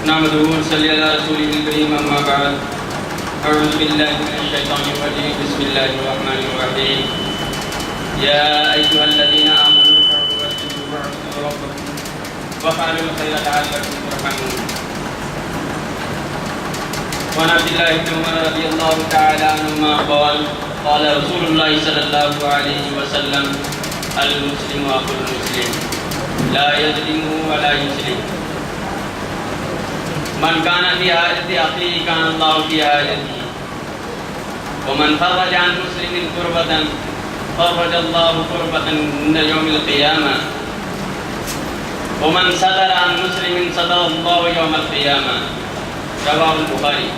نحمده ونصلي على رسوله الكريم أما بعد أعوذ بالله من الشيطان الرجيم بسم الله الرحمن الرحيم يا أيها الذين آمنوا اركعوا واسجدوا واعبدوا ربكم وافعلوا الخير لعلكم ترحمون. وعن عبد الله بن عمر رضي الله تعالى عنهما قال قال رسول الله صلى الله عليه وسلم المسلم أخو المسلم لا يظلمه ولا يسلم من كان في حاجة أخيه كان الله في حاجته ومن فرج عن مسلم كربة فرج الله كربة من يوم القيامة ومن ستر عن مسلم ستر الله يوم القيامة. رواه البخاري.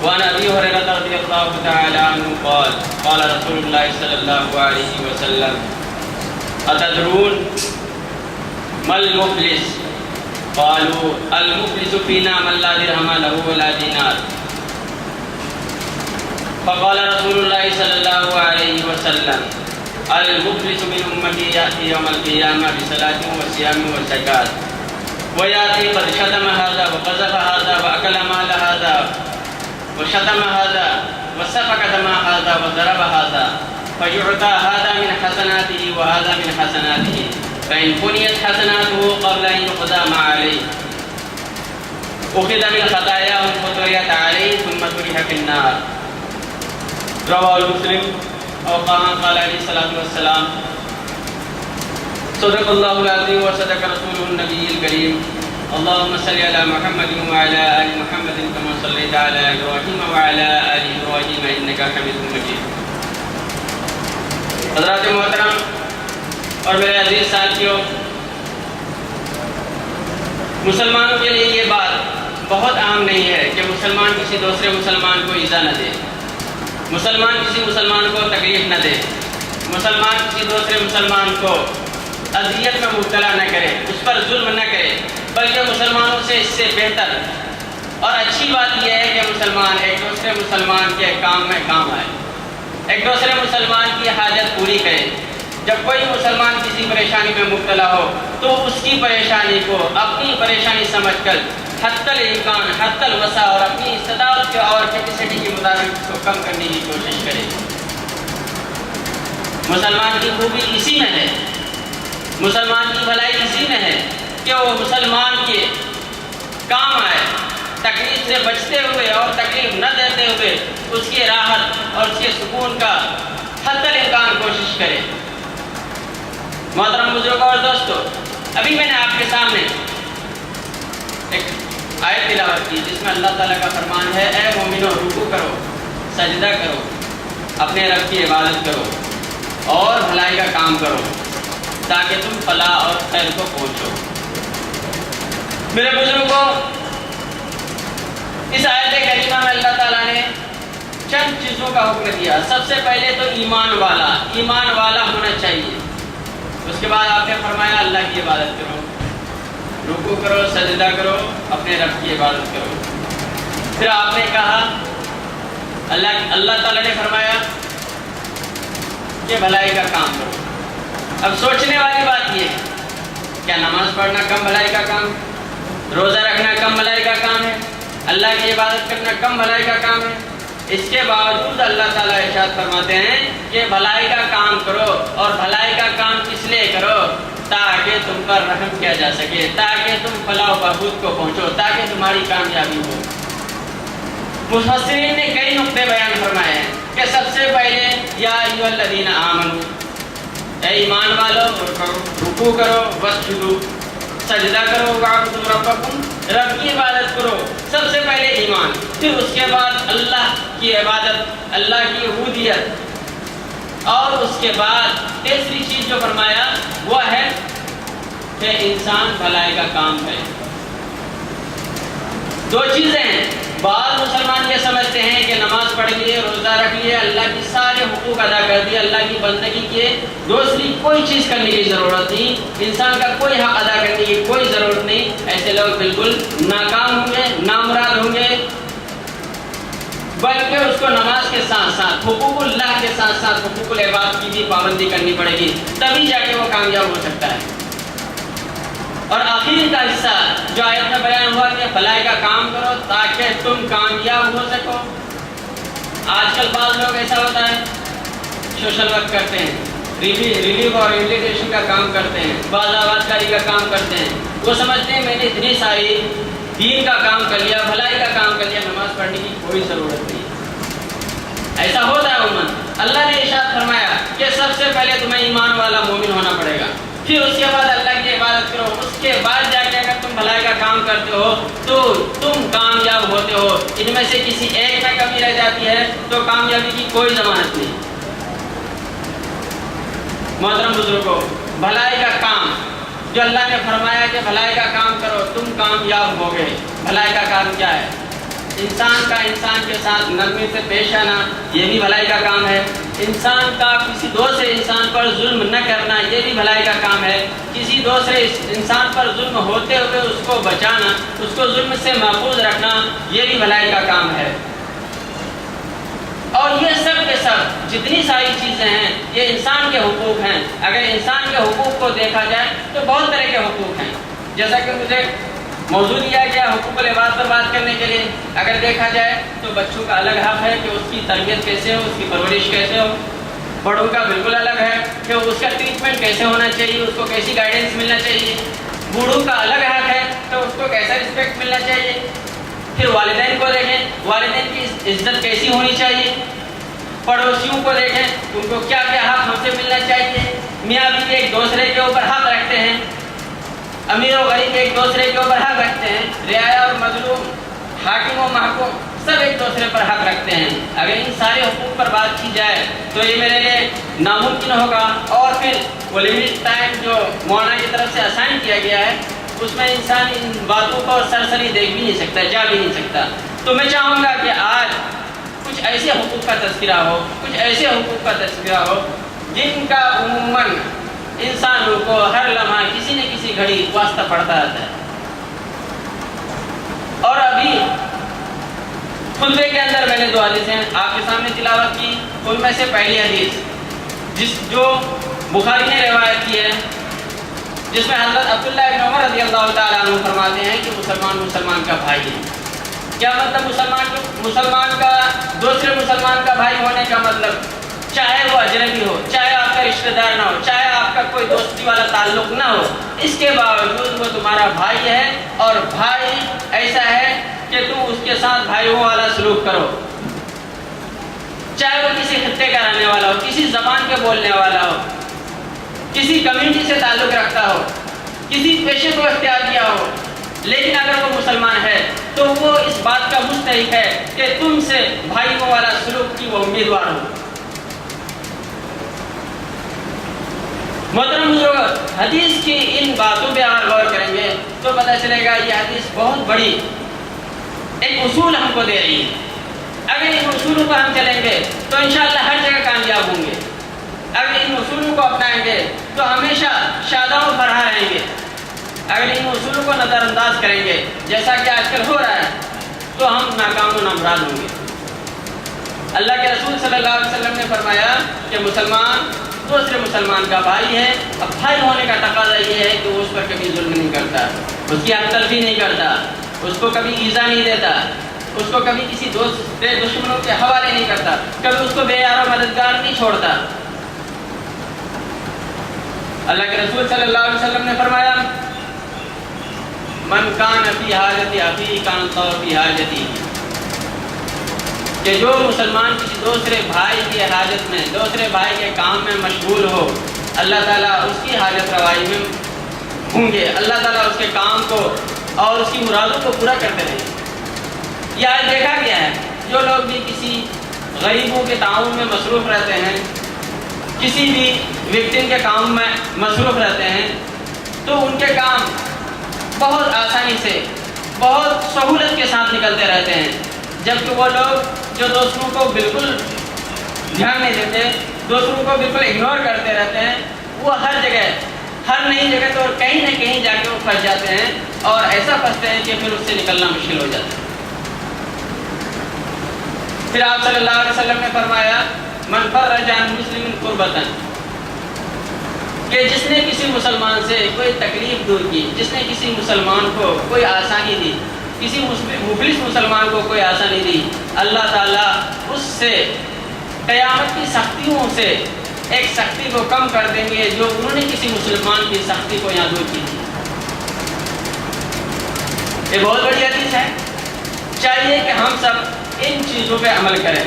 وعن أبي هريرة رضي الله تعالى عنه قال قال رسول الله صلى الله عليه وسلم أتدرون ما المفلس؟ قالوا المفلس فينا من لا درهم له ولا دينار. فقال رسول الله صلى الله عليه وسلم المفلس من أمتي يأتي يوم القيامة بصلاة وصيام وزكاة ويأتي قد شتم هذا وقذف هذا وأكل مال هذا وشتم هذا وسفك دم هذا وضرب هذا فيعطى هذا من حسناته وهذا من حسناته فإن فنيت حسناته قبل أن يقضى ما عليه أخذ من خطاياهم فطرحت عليه ثم طرح في النار. رواه مسلم. أو كما قال عليه الصلاة والسلام صدق الله العظيم وصدق رسوله النبي الكريم. اللهم صل على محمد وعلى آل محمد كما صليت على إبراهيم وعلى آل إبراهيم إنك حميد مجيد. حضرات محترم اور میرے عزیز ساتھیوں، مسلمانوں کے لیے یہ بات بہت اہم نہیں ہے کہ مسلمان کسی دوسرے مسلمان کو ایذا نہ دے، مسلمان کسی مسلمان کو تکلیف نہ دے، مسلمان کسی دوسرے مسلمان کو اذیت میں مبتلا نہ کرے، اس پر ظلم نہ کرے، بلکہ مسلمانوں سے اس سے بہتر اور اچھی بات یہ ہے کہ مسلمان ایک دوسرے مسلمان کے کام میں کام آئے، ایک دوسرے مسلمان کی حاجت پوری کرے. جب کوئی مسلمان کسی پریشانی میں مبتلا ہو تو اس کی پریشانی کو اپنی پریشانی سمجھ کر حتی الامکان حتی الوسع اور اپنی استطاعت کے اور کیپیسٹی کے مطابق اس کو کم کرنے کی کوشش کرے. مسلمان کی خوبی اسی میں ہے، مسلمان کی بھلائی اسی میں ہے کہ وہ مسلمان کے کام آئے، تکلیف سے بچتے ہوئے اور تکلیف نہ دیتے ہوئے اس کی راحت اور اس کے سکون کا حتی الامکان کوشش کرے. محترم بزرگوں اور دوستو، ابھی میں نے آپ کے سامنے ایک آیت تلاوت کی جس میں اللہ تعالیٰ کا فرمان ہے اے مومنو رکوع کرو، سجدہ کرو، اپنے رب کی عبادت کرو اور بھلائی کا کام کرو تاکہ تم فلاح اور خیر کو پہنچو. میرے بزرگوں، اس آیت کریمہ میں اللہ تعالیٰ نے چند چیزوں کا حکم دیا. سب سے پہلے تو ایمان والا ہونا چاہیے. اس کے بعد آپ نے فرمایا اللہ کی عبادت کرو، رکوع کرو، سجدہ کرو، اپنے رب کی عبادت کرو. پھر آپ نے کہا اللہ تعالیٰ نے فرمایا کہ بھلائی کا کام کرو. اب سوچنے والی بات یہ ہے، کیا نماز پڑھنا کم بھلائی کا کام ہے؟ روزہ رکھنا کم بھلائی کا کام ہے؟ اللہ کی عبادت کرنا کم بھلائی کا کام ہے؟ اس کے باوجود اللہ تعالیٰ ارشاد فرماتے ہیں کہ بھلائی کا کام کرو. اور بھلائی کا کام کس لیے کرو؟ تاکہ تم پر رحم کیا جا سکے، تاکہ تم فلاح و بہبود کو پہنچو، تاکہ تمہاری کامیابی ہو. مفسرین نے کئی نقطے بیان فرمائے ہیں کہ سب سے پہلے یا ایھا الذین آمنو، اے ایمان والو، رکوع کرو، واسجدوا، سجدہ کرو، واعبدوا ربکم، رب کی عبادت کرو. سب سے پہلے ایمان، پھر اس کے بعد اللہ کی عبادت، اللہ کی عبودیت، اور اس کے بعد تیسری چیز جو فرمایا وہ ہے کہ انسان بھلائی کا کام ہے. دو چیزیں ہیں. بعض مسلمان یہ سمجھتے ہیں کہ نماز پڑھ لیے، روزہ رکھ لیے، اللہ کی سارے حقوق ادا کر دیے، اللہ کی بندگی کیے، دوسری کوئی چیز کرنے کی ضرورت نہیں، انسان کا کوئی حق ادا کرنے کی کوئی ضرورت نہیں. ایسے لوگ بالکل ناکام ہوں گے، نامراد ہوں گے. بلکہ اس کو نماز کے ساتھ ساتھ حقوق اللہ کے ساتھ ساتھ حقوق العباد کی بھی پابندی کرنی پڑے گی، تبھی جا کے وہ کامیاب ہو سکتا ہے. اور آخر کا حصہ جو آیت میں بیان ہوا کہ بھلائی کا کام کرو تاکہ تم کامیاب ہو سکو۔ آج کل بعض لوگ ایسا ہوتا ہے سوشل ورک کرتے ہیں، ریلیف اور ریہیبلیٹیشن کا کام کرتے ہیں، باز آباد کاری کا کام کرتے ہیں، وہ سمجھتے ہیں میں نے اتنی ساری دین کا کام کر لیا، بھلائی کا کام کر لیا، نماز پڑھنے کی کوئی ضرورت نہیں۔ ایسا ہوتا ہے عموماً۔ اللہ نے ارشاد فرمایا کہ سب سے پہلے تمہیں ایمان والا مومن ہونا پڑے گا، پھر اس کے بعد اللہ کی عبادت کرو، اس کے بعد جا کے اگر تم بھلائی کا کام کرتے ہو تو تم کامیاب ہوتے ہو۔ ان میں سے کسی ایک میں کمی رہ جاتی ہے تو کامیابی کی کوئی ضمانت نہیں۔ محترم بزرگوں، بھلائی کا کام جو اللہ نے فرمایا کہ بھلائی کا کام کرو تم کامیاب ہوگے، بھلائی کا کام کیا ہے؟ انسان کا انسان کے ساتھ نرمی سے پیش آنا، یہ بھی بھلائی کا کام ہے۔ انسان کا کسی دوسرے انسان پر ظلم نہ کرنا، یہ بھی بھلائی کا کام ہے۔ کسی دوسرے انسان پر ظلم ہوتے ہوئے اس کو بچانا، اس کو ظلم سے محفوظ رکھنا، یہ بھی بھلائی کا کام ہے۔ اور یہ سب کے سب جتنی ساری چیزیں ہیں یہ انسان کے حقوق ہیں۔ اگر انسان کے حقوق کو دیکھا جائے تو بہت طرح کے حقوق ہیں، جیسا کہ مجھے موضوع دیا گیا حقوق العباد پر بات کرنے کے لیے۔ اگر دیکھا جائے تو بچوں کا الگ حق ہے کہ اس کی تربیت کیسے ہو، اس کی پرورش کیسے ہو۔ بڑوں کا بالکل الگ ہے کہ اس کا ٹریٹمنٹ کیسے ہونا چاہیے، اس کو کیسی گائیڈنس ملنا چاہیے۔ بوڑھوں کا الگ حق ہے کہ اس کو کیسا رسپیکٹ ملنا چاہیے۔ پھر والدین کو دیکھیں، والدین کی عزت کیسی ہونی چاہیے۔ پڑوسیوں کو دیکھیں، ان کو کیا کیا حق ہم سے ملنا چاہیے۔ میاں بیوی ایک دوسرے کے اوپر حق رکھتے ہیں، امیر و غریب ایک دوسرے کے اوپر حق رکھتے ہیں، رعایا اور مظلوم، حاکم و محکوم سب ایک دوسرے پر حق رکھتے ہیں۔ اگر ان سارے حقوق پر بات کی جائے تو یہ میرے لیے ناممکن ہوگا، اور پھر وہ لمٹ ٹائم جو مولانا کی طرف سے اسائن کیا گیا ہے اس میں انسان ان باتوں کو سرسری دیکھ بھی نہیں سکتا، جا بھی نہیں سکتا۔ تو میں چاہوں گا کہ آج کچھ ایسے حقوق کا تذکرہ ہو، کچھ ایسے حقوق کا تذکرہ ہو جن کا عموماً انسانوں کو ہر لمحہ کسی نہ کسی گھڑی واسطہ پڑتا رہتا ہے۔ اور ابھی خطبے کے اندر میں نے دو حدیثیں آپ کے سامنے تلاوت کی، ان میں سے پہلی حدیث جو بخاری نے روایت کی ہے، جس میں حضرت عبداللہ ابن عمر رضی اللہ تعالیٰ عنہ فرماتے ہیں کہ مسلمان کا بھائی ہے۔ کیا مطلب مسلمان کا دوسرے مسلمان کا بھائی ہونے کا مطلب؟ چاہے وہ اجنبی ہو، چاہے آپ کا رشتہ دار نہ ہو، چاہے آپ کا کوئی دوستی والا تعلق نہ ہو، اس کے باوجود وہ تمہارا بھائی ہے، اور بھائی ایسا ہے کہ تم اس کے ساتھ بھائیوں والا سلوک کرو۔ چاہے وہ کسی خطے کا رہنے والا ہو، کسی زبان کے بولنے والا ہو، کسی کمیونٹی سے تعلق رکھتا ہو، کسی پیشے کو اختیار کیا ہو، لیکن اگر وہ مسلمان ہے تو وہ اس بات کا مستحق ہے کہ تم سے بھائیوں والا سلوک کی وہ امیدوار ہو۔ محترم بزرگ، حدیث کی ان باتوں پہ اگر غور کریں گے تو پتہ چلے گا یہ حدیث بہت بڑی ایک اصول ہم کو دے رہی ہے۔ اگر ان اصولوں کو ہم چلیں گے تو انشاءاللہ ہر جگہ کامیاب ہوں گے۔ اگر ان اصولوں کو اپنائیں گے تو ہمیشہ شاداں و فرحاں رہیں گے۔ اگر ان اصولوں کو نظر انداز کریں گے جیسا کہ آج کل ہو رہا ہے تو ہم ناکام و نامراد ہوں گے۔ اللہ کے رسول صلی اللہ علیہ وسلم نے فرمایا کہ مسلمان دوسرے مسلمان کا بھائی ہے۔ اب بھائی ہونے کا تقاضا یہ ہے کہ وہ اس پر کبھی ظلم نہیں کرتا، اس کی حق تلفی نہیں کرتا، اس کو کبھی ایذا نہیں دیتا، اس کو کبھی کسی دوسرے دشمنوں کے حوالے نہیں کرتا، کبھی اس کو بے یار و مددگار نہیں چھوڑتا۔ اللہ کے رسول صلی اللہ علیہ وسلم نے فرمایا من کان فی حاجت اخیہ کان اللہ فی حاجتہ، کہ جو مسلمان کسی دوسرے بھائی کی حاجت میں، دوسرے بھائی کے کام میں مشغول ہو، اللہ تعالیٰ اس کی حاجت روائی میں ہوں گے، اللہ تعالیٰ اس کے کام کو اور اس کی مرادوں کو پورا کرتے رہیں گے۔ یہ آج دیکھا گیا ہے، جو لوگ بھی کسی غریبوں کے تعاون میں مصروف رہتے ہیں، کسی بھی وکٹم کے کام میں مصروف رہتے ہیں، تو ان کے کام بہت آسانی سے، بہت سہولت کے ساتھ نکلتے رہتے ہیں، جبکہ وہ لوگ جو دوسروں کو بالکل دھیان نہیں دیتے، دوسروں کو بالکل اگنور کرتے رہتے ہیں، وہ ہر جگہ، ہر نئی جگہ تو کہیں نہ کہیں جا کے وہ پھنس جاتے ہیں، اور ایسا پھنستے ہیں کہ پھر اس سے نکلنا مشکل ہو جاتا ہے۔ پھر آپ صلی اللہ علیہ وسلم نے فرمایا من فرج عن مسلم کربۃ، کہ جس نے کسی مسلمان سے کوئی تکلیف دور کی، جس نے کسی مسلمان کو کوئی آسانی دی، کسی مفلس مسلمان کو کوئی آسانی دی، اللہ تعالیٰ اس سے قیامت کی سختیوں سے ایک سختی کو کم کر دیں گے جو انہوں نے کسی مسلمان کی سختی کو یہاں دور کی تھی۔ یہ بہت بڑی حدیث ہے، چاہیے کہ ہم سب ان چیزوں پہ عمل کریں۔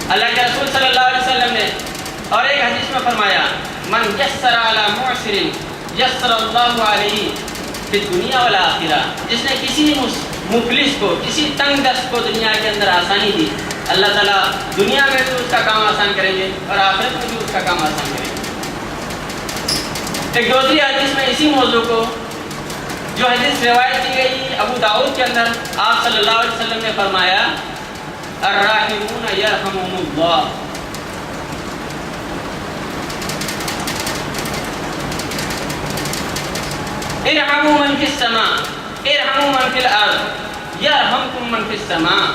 اللہ کے رسول صلی اللہ علیہ وسلم نے اور ایک حدیث میں فرمایا، من یسر علی معسر یسر اللہ علیہ فی الدنیا والآخرہ، جس نے کسی مفلس کو، کسی تنگ دست کو دنیا کے اندر آسانی دی، اللہ تعالیٰ دنیا میں بھی اس کا کام آسان کریں گے اور آخرت میں بھی اس کا کام آسان کریں گے۔ ایک دوسری حدیث میں اسی موضوع کو، جو حدیث روایت کی گئی ابو داؤد کے اندر، آپ صلی اللہ علیہ وسلم نے فرمایا، الراحمون یرحمہم اللہ، ارحموا من فی السماء ارحموا من فی الارض یرحمکم من فی السماء،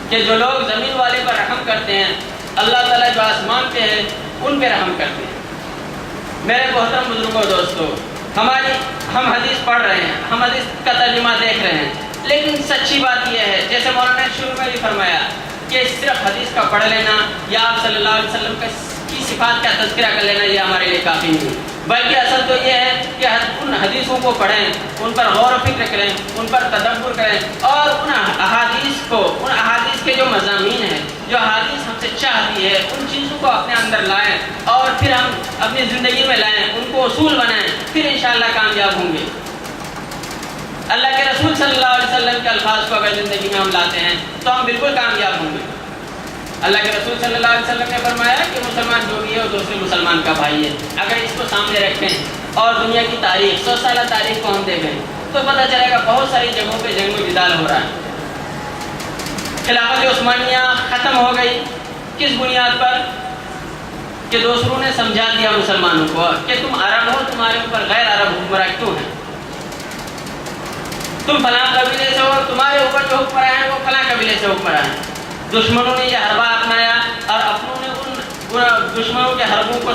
کہ جو لوگ زمین والے پر رحم کرتے ہیں، اللہ تعالیٰ جو آسمان پہ ہے ان پہ رحم کرتے ہیں۔ میرے محترم بزرگوں دوستو، ہم حدیث پڑھ رہے ہیں، ہم حدیث کا ترجمہ دیکھ رہے ہیں، لیکن سچی بات یہ ہے، جیسے مولانا نے شروع میں بھی فرمایا کہ صرف حدیث کا پڑھ لینا یا آپ صلی اللہ علیہ وسلم کی صفات کا تذکرہ کر لینا یہ ہمارے لیے کافی نہیں، بلکہ اصل تو یہ ہے کہ ان حدیثوں کو پڑھیں، ان پر غور و فکر کریں، ان پر تدبر کریں، اور ان احادیث کے جو مضامین ہیں، جو احادیث ہم سے چاہتی ہے، ان چیزوں کو اپنے اندر لائیں اور پھر ہم اپنی زندگی میں لائیں، ان کو اصول بنائیں، پھر انشاءاللہ کامیاب ہوں گے۔ اللہ کے رسول صلی اللہ علیہ وسلم کے الفاظ کو اگر زندگی میں ہم لاتے ہیں تو ہم بالکل کامیاب ہوں گے۔ اللہ کے رسول صلی اللہ علیہ وسلم نے فرمایا کہ مسلمان جو بھی ہے وہ دوسرے مسلمان کا بھائی ہے۔ اگر اس کو سامنے رکھیں اور دنیا کی تاریخ، 100 سالہ تاریخ کو ہم دیکھیں تو پتہ چلے گا بہت ساری جگہوں پہ جنگ و جدال ہو رہا ہے۔ خلافت عثمانیہ ختم ہو گئی کس بنیاد پر؟ کہ دوسروں نے سمجھا دیا مسلمانوں کو کہ تم عرب ہو، تمہارے اوپر غیر عرب حکمراں کیوں ہیں؟ تم فلاں قبیلے سے ہو، تمہارے اوپر جو حکمراں ہیں وہ فلاں قبیلے سے حکمراں ہیں۔ دشمنوں نے یہ حربہ اپنایا اور اپنوں نے ان دشمنوں کے حربوں کو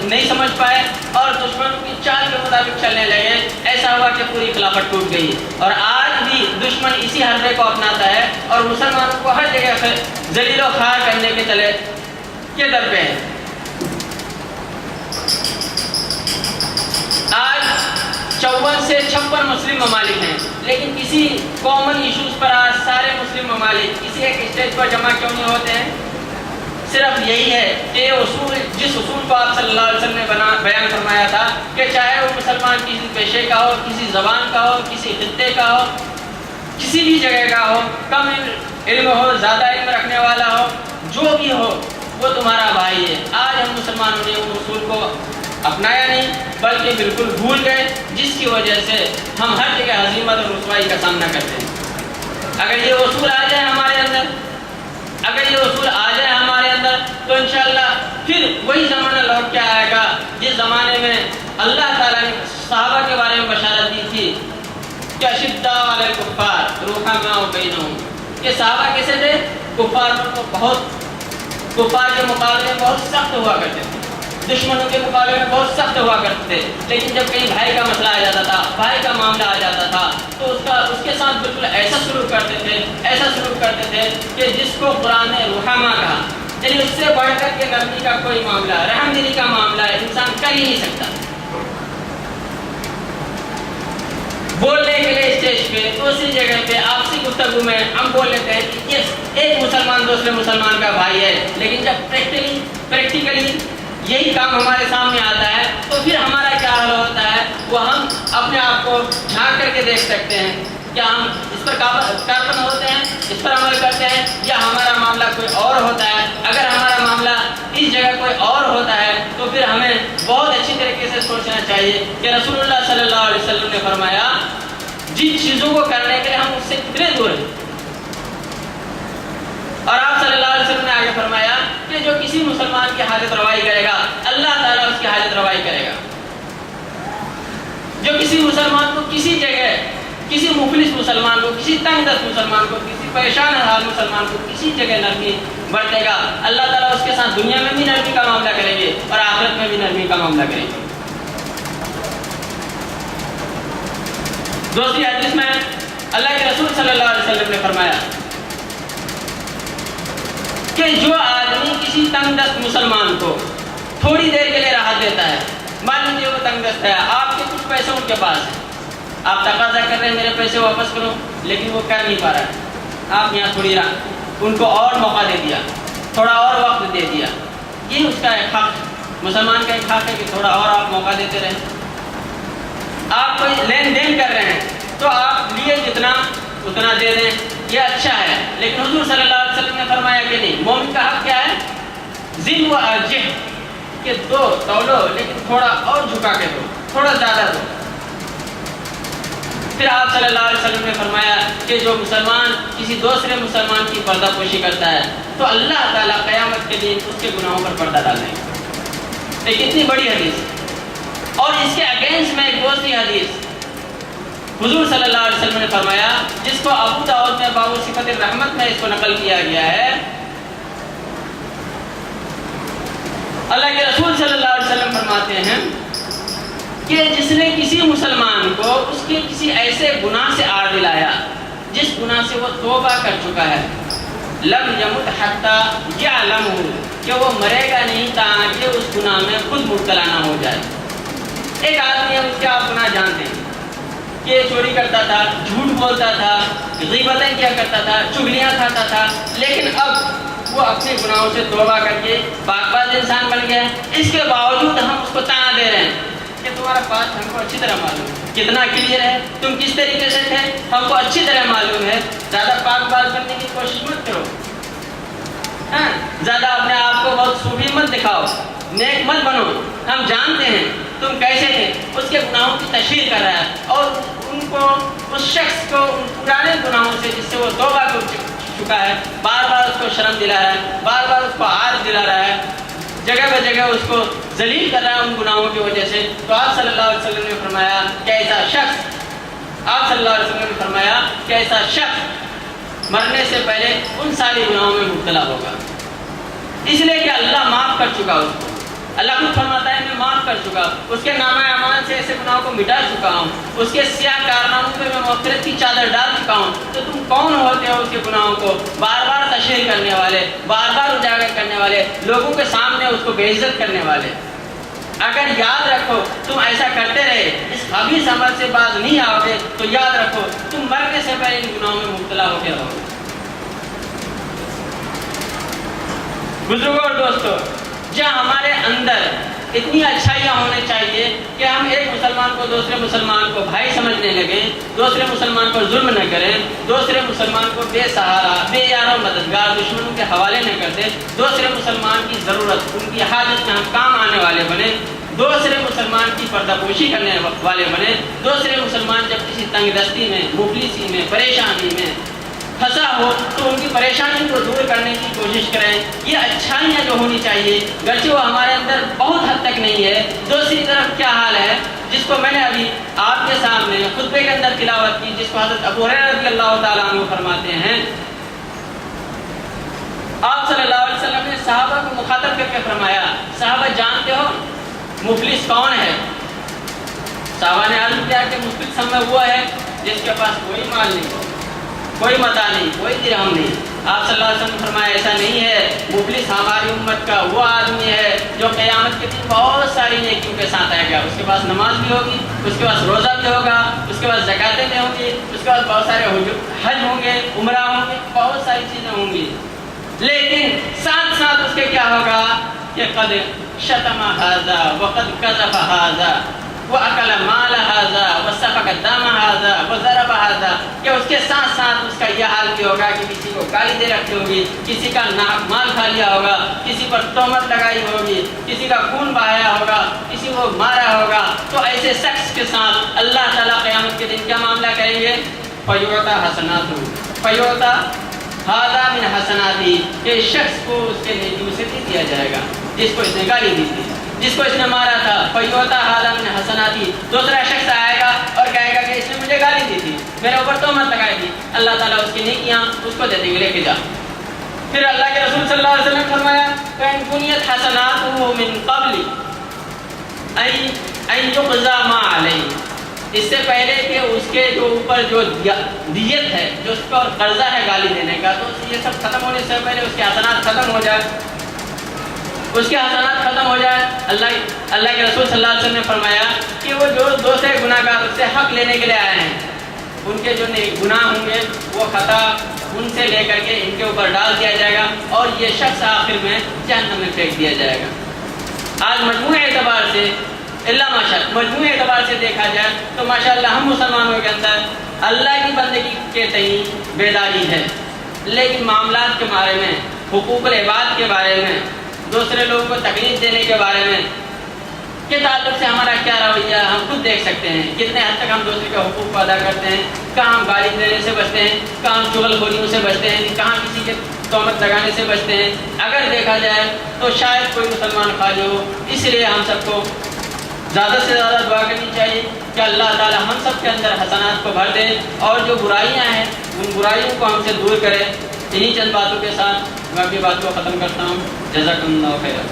نہیں سمجھ پائے اور دشمنوں کی چال کے مطابق چلنے لگے۔ ایسا ہوا کہ پوری خلافت ٹوٹ گئی، اور آج بھی دشمن اسی حربے کو اپناتا ہے اور مسلمانوں کو ہر جگہ سے ذلیل و خوار کرنے کے تلے کے در پہ ہے۔ آج 54 سے 56 مسلم ممالک ہیں، لیکن کسی کامن ایشوز پر آج سارے مسلم ممالک کسی ایک اسٹیج پر جمع کیوں نہیں ہوتے ہیں؟ صرف یہی ہے کہ جس اصول کو آپ صلی اللہ علیہ وسلم نے بیان فرمایا تھا کہ چاہے وہ مسلمان کسی پیشے کا ہو، کسی زبان کا ہو، کسی خطے کا ہو، کسی بھی جگہ کا ہو، کم علم ہو، زیادہ علم رکھنے والا ہو، جو بھی ہو وہ تمہارا بھائی ہے۔ آج ہم مسلمانوں نے ان اصول کو اپنایا نہیں بلکہ بالکل بھول گئے، جس کی وجہ سے ہم ہر جگہ ہزیمت اور رسوائی کا سامنا کرتے ہیں۔ اگر یہ اصول آ جائے ہمارے اندر، اگر یہ اصول آ جائے ہمارے اندر تو انشاءاللہ پھر وہی زمانہ لوٹ کے آئے گا جس زمانے میں اللہ تعالیٰ نے صحابہ کے بارے میں بشارت دی تھی کہ اشداء علی الکفار رحماء بینہم، کہ صحابہ کیسے تھے؟ کفار کے مقابلے میں بہت سخت ہوا کرتے تھے، دشمنوں کے مقابلے میں بہت سخت ہوا کرتے تھے، لیکن جب کہیں بھائی کا مسئلہ آ جاتا تھا، بھائی کا معاملہ آ جاتا تھا تو اس کے ساتھ بالکل ایسا سلوک کرتے تھے کہ جس کو قرآن نے رحماء کہا، یعنی اس سے بڑھ کر کے نرمی کا کوئی معاملہ، رحم دلی کا معاملہ انسان کر ہی نہیں سکتا۔ بولنے کے لیے اسٹیج پہ، دوسری جگہ پہ، آپسی گفتگو میں ہم بول لیتے ہیں کہ ایک مسلمان دوسرے مسلمان کا بھائی ہے، لیکن جب پریکٹیکلی یہی کام ہمارے سامنے آتا ہے تو پھر ہمارا کیا حال ہوتا ہے وہ ہم اپنے آپ کو جھانک کر کے دیکھ سکتے ہیں۔ کیا ہم اس پر کاربن ہوتے ہیں، اس پر عمل کرتے ہیں، یا ہمارا معاملہ کوئی اور ہوتا ہے؟ اگر ہمارا معاملہ اس جگہ کوئی اور ہوتا ہے تو پھر ہمیں بہت اچھی طریقے سے سوچنا چاہیے کہ رسول اللہ صلی اللہ علیہ وسلم نے فرمایا جن چیزوں کو کرنے کے لیے ہم اس سے کتنے دور ہیں، اور آپ صلی اللہ علیہ وسلم نے آگے فرمایا کہ جو کسی مسلمان کی حالت روائی کرے گا اللہ تعالیٰ اس کی حالت روائی کرے گا۔ جو کسی مسلمان کو کسی جگہ، کسی مفلس مسلمان کو، کسی تنگ دست مسلمان کو، کسی پریشان حال مسلمان کو کسی جگہ نرمی برتے گا، اللہ تعالیٰ اس کے ساتھ دنیا میں بھی نرمی کا معاملہ کریں گے اور آخرت میں بھی نرمی کا معاملہ کریں گے۔ دوسری حدیث میں اللہ کے رسول صلی اللہ علیہ وسلم نے فرمایا کہ جو آدمی کسی تنگ دست مسلمان کو تھوڑی دیر کے لیے راحت دیتا ہے، مان لیجیے وہ تنگ دست ہے، آپ کے کچھ پیسے ان کے پاس ہیں، آپ تقاضا کر رہے ہیں میرے پیسے واپس کرو، لیکن وہ کر نہیں پا رہا ہے، آپ یہاں تھوڑی ان کو اور موقع دے دیا، تھوڑا اور وقت دے دیا، یہ اس کا ایک حق، مسلمان کا ایک حق ہے کہ تھوڑا اور آپ موقع دیتے رہیں۔ آپ کوئی لین دین کر رہے ہیں تو آپ لیے جتنا اتنا دے دیں، یہ اچھا ہے، لیکن حضور صلی اللہ علیہ وسلم نے فرمایا کہ نہیں، مومن کا حق کیا ہے؟ زن و ارجح، کہ دو تولو لیکن تھوڑا اور جھکا کے دو، تھوڑا زیادہ دو۔ پھر آپ صلی اللہ علیہ وسلم نے فرمایا کہ جو مسلمان کسی دوسرے مسلمان کی پردہ پوشی کرتا ہے تو اللہ تعالیٰ قیامت کے دن اس کے گناہوں پر پردہ ڈالیں گے۔ ایک اتنی بڑی حدیث، اور اس کے اگینسٹ میں ایک دوسری حدیث حضور صلی اللہ علیہ وسلم نے فرمایا، جس کو ابو داؤد میں باب صفت الرحمت میں اس کو نقل کیا گیا ہے۔ اللہ کے رسول صلی اللہ علیہ وسلم فرماتے ہیں کہ جس نے کسی مسلمان کو اس کے کسی ایسے گناہ سے آڑ دلایا جس گناہ سے وہ توبہ کر چکا ہے، لم یمت حتی یعلمہ، کہ وہ مرے گا نہیں تاکہ اس گناہ میں خود مبتلا نہ ہو جائے۔ ایک آدمی ہے، اس کے آپ گناہ جانتے ہیں کہ چوری کرتا تھا، جھوٹ بولتا تھا، غیبتیں کیا کرتا تھا، چغلیاں کھاتا تھا، لیکن اب وہ اپنے گناہوں سے توبہ کر کے پاک باز انسان بن گیا۔ اس کے باوجود ہم اس کو تانا دے رہے ہیں کہ تمہارا پاس ہم کو اچھی طرح معلوم ہے، کتنا کلیئر ہے، تم کس طریقے سے تھے ہم کو اچھی طرح معلوم ہے، زیادہ پاک باز بننے کی کوشش مت کرو، زیادہ اپنے آپ کو بہت صوفی مت دکھاؤ، نیک مت بنو، ہم جانتے ہیں تم کیسے تھے۔ اس کے گناہوں کی تشہیر کر رہا ہے اور ان کو، اس شخص کو ان پرانے گناہوں سے جس سے وہ توبہ کر چکا ہے، بار بار اس کو شرم دلا رہا ہے، بار بار اس کو عار دلا رہا ہے، جگہ بہ جگہ اس کو ذلیل کر رہا ہے ان گناہوں کی وجہ سے۔ تو آپ صلی اللہ علیہ وسلم نے فرمایا کہ ایسا شخص، آپ صلی اللہ علیہ وسلم نے فرمایا کہ ایسا شخص مرنے سے پہلے ان ساری گناہوں میں مبتلا ہوگا، اس لیے کہ اللہ معاف کر چکا اس کو۔ اللہ خود فرماتا ہے میں معاف کر چکا، اس کے نامہ اعمال سے ایسے گناہوں کو مٹا چکا ہوں، اس کے سیاہ کارناموں پہ میں مغفرت کی چادر ڈال چکا ہوں۔ تو تم کون ہوتے ہو اس کے گناہوں کو بار بار تشہیر کرنے والے، بار بار اجاگر کرنے والے، لوگوں کے سامنے اس کو بے عزت کرنے والے؟ اگر یاد رکھو تم ایسا کرتے رہے، اس خبیث عمل سے باز نہیں آؤ گے، تو یاد رکھو تم مرنے سے پہلے ان گناہوں میں مبتلا ہو کے رہو گے۔ بزرگوں اور دوستو، جہاں ہمارے اندر اتنی اچھائیاں ہونے چاہیے کہ ہم ایک مسلمان کو دوسرے مسلمان کو بھائی سمجھنے لگیں، دوسرے مسلمان پر ظلم نہ کریں، دوسرے مسلمان کو بے سہارا، بے یار و مددگار دشمنوں کے حوالے نہ کر دیں، دوسرے مسلمان کی ضرورت، ان کی حاجت میں ہم کام آنے والے بنیں، دوسرے مسلمان کی پردہ پوشی کرنے والے بنیں، دوسرے مسلمان جب کسی تنگ دستی میں، مفلسی میں، پریشانی میں پھنسا ہو تو ان کی پریشانی کو دور کرنے کی کوشش کریں۔ یہ اچھائیاں جو ہونی چاہیے، گرچہ وہ ہمارے اندر بہت حد تک نہیں ہے۔ دوسری طرف کیا حال ہے، جس کو میں نے ابھی آپ کے سامنے خطبے کے اندر تلاوت کی، جس کو حضرت ابو ہریرہ رضی اللہ تعالیٰ عنہ فرماتے ہیں، آپ صلی اللہ علیہ وسلم نے صحابہ کو مخاطب کر کے فرمایا، صحابہ جانتے ہو مفلس کون ہے؟ صحابہ نے عرض کیا کہ مفلس ہم میں وہ ہے جس کے پاس کوئی مال نہیں ہو، کوئی متاع نہیں، کوئی درہم نہیں۔ آپ صلی اللہ علیہ وسلم نے فرمایا ایسا نہیں ہے، مفلس ہماری امت کا وہ آدمی ہے جو قیامت کے دن بہت ساری نیکیوں کے ساتھ آئے گا، اس کے پاس نماز بھی ہوگی، اس کے پاس روزہ بھی ہوگا، اس کے پاس زکاتیں بھی ہوں گی، اس کے پاس بہت سارے حج ہوں گے، عمرہ ہوں گے، بہت ساری چیزیں ہوں گی، لیکن ساتھ ساتھ اس کے کیا ہوگا کہ قد شتم ھذا وقد قذف ھذا وَأَكَلَ مَالَ هَذَا وَسَفَكَ دَمَ هَذَا وَضَرَبَ هَذَا، کہ اس کے ساتھ ساتھ اس کا یہ حال بھی ہوگا کہ کسی کو گالی دے رکھی ہوگی، کسی کا ناک مال کھا لیا ہوگا، کسی پر تہمت لگائی ہوگی، کسی کا خون بہایا ہوگا، کسی کو مارا ہوگا۔ تو ایسے شخص کے ساتھ اللہ تعالیٰ قیامت کے دن کیا معاملہ کریں گے؟ فَيُعْطَى حَسَنَاتُهُ فَيُعْطَى هَذَا مِنْ حَسَنَاتِهِ، کہ شخص کو اس کے نیکیوں سے دیا جائے گا، جس کو اس نے گالی دی تھی، جس کو اس نے مارا تھا۔ فَيُعْطَى هَذَا مِنْ حَسَنَاتِهِ، دوسرا شخص آئے گا اور کہے گا کہ اس نے مجھے گالی دی تھی، میرے اوپر تہمت لگائی تھی، اللہ تعالیٰ اس کی نیکیاں اس کو دے دیں گے، لے کے جا۔ پھر اللہ کے رسول صلی اللہ علیہ وسلم نے فرمایا فَإِنْ كُنِيَتْ حَسَنَاتُهُ مِنْ قَبْلِ أَن يُقْضَى مَا عَلَيْهِ، اس سے پہلے کہ اس کے جو اوپر جو دیت ہے، جو اس پر قرضہ ہے گالی دینے کا، تو یہ سب ختم ہونے سے پہلے اس کے حسنات ختم ہو جائے، اس کے حسنات ختم ہو جائے۔ اللہ کے رسول صلی اللہ علیہ وسلم نے فرمایا کہ وہ جو دوسرے گناہ گار اس سے حق لینے کے لیے آئے ہیں، ان کے جو گناہ ہوں گے وہ خطا ان سے لے کر کے ان کے اوپر ڈال دیا جائے گا، اور یہ شخص آخر میں جہنم میں پھینک دیا جائے گا۔ آج مجموعی اعتبار سے مجموعی اعتبار سے دیکھا جائے تو ماشاءاللہ ہم مسلمانوں کے اندر اللہ کی بندگی کے تئیں بیداری ہے، لیکن معاملات کے بارے میں، حقوق العباد کے بارے میں، دوسرے لوگوں کو تکلیف دینے کے بارے میں کے تعلق سے ہمارا کیا رویہ ہم خود دیکھ سکتے ہیں۔ کتنے حد تک ہم دوسرے کے حقوق کو ادا کرتے ہیں، کہاں ہم گالی دینے سے بچتے ہیں، کہاں ہم چغل خوریوں سے بچتے ہیں، کہاں کسی کے تہمت لگانے سے بچتے ہیں۔ اگر دیکھا جائے تو شاید کوئی مسلمان خواجہ ہو، اس لیے ہم سب کو زیادہ سے زیادہ دعا کرنی چاہیے کہ اللہ تعالی ہم سب کے اندر حسنات کو بھر دے، اور جو برائیاں ہیں ان برائیوں کو ہم سے دور کرے۔ انہی چند باتوں کے ساتھ میں اپنی بات کو ختم کرتا ہوں۔ جزاکم اللہ خیرا۔